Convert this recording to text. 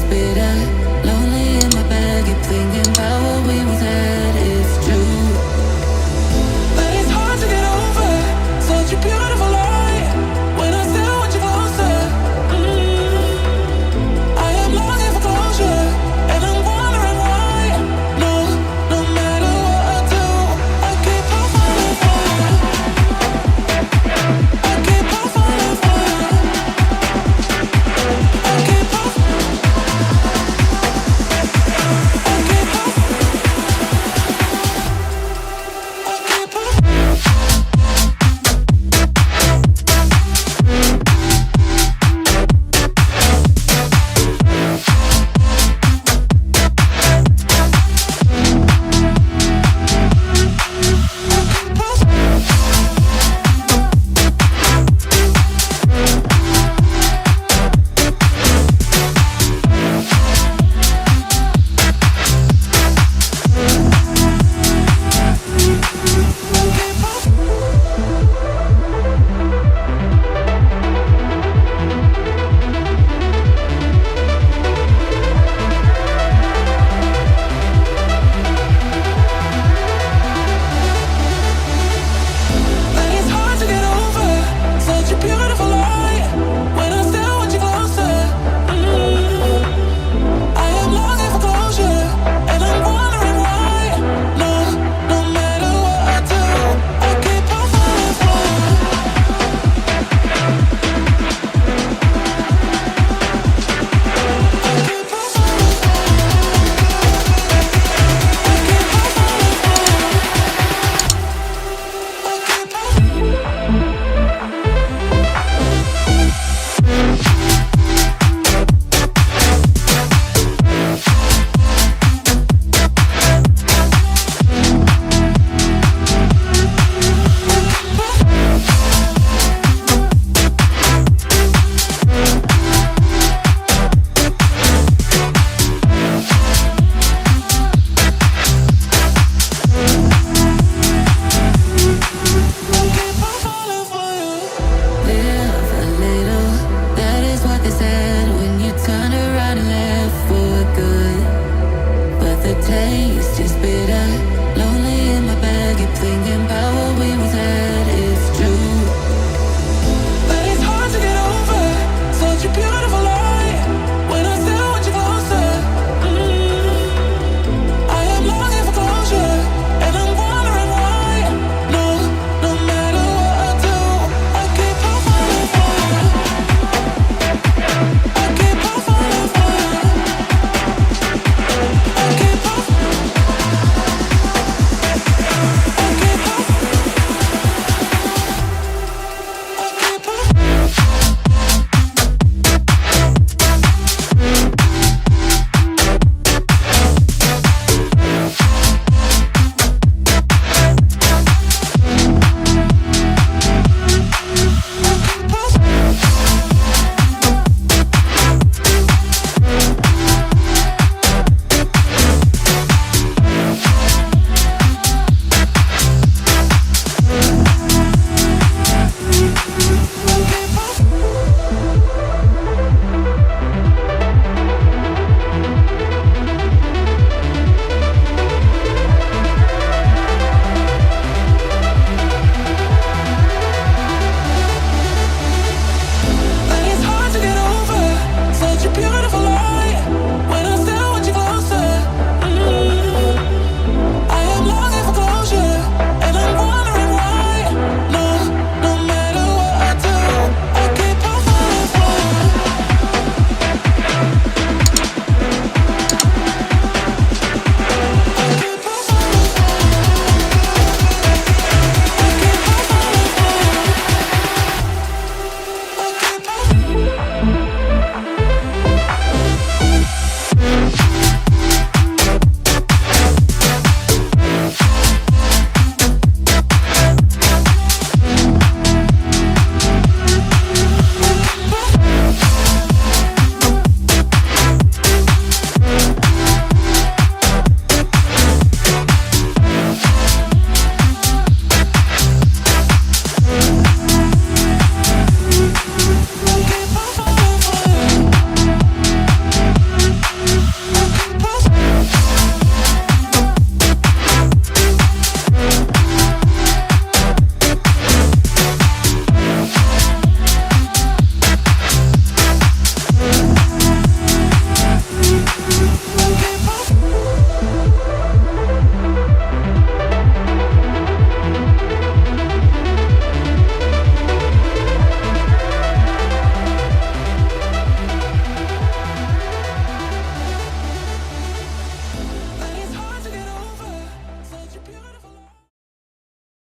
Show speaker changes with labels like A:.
A: bitter. Lonely in my bed, keep thinking about what we once had. It's true, but it's hard to get over such a beautiful lie. When I still want you closer, I am longing for closure, and I'm wondering why. No, no matter what I do, I keep on falling for you. I keep on falling for you. I keep on. Taste is bitter.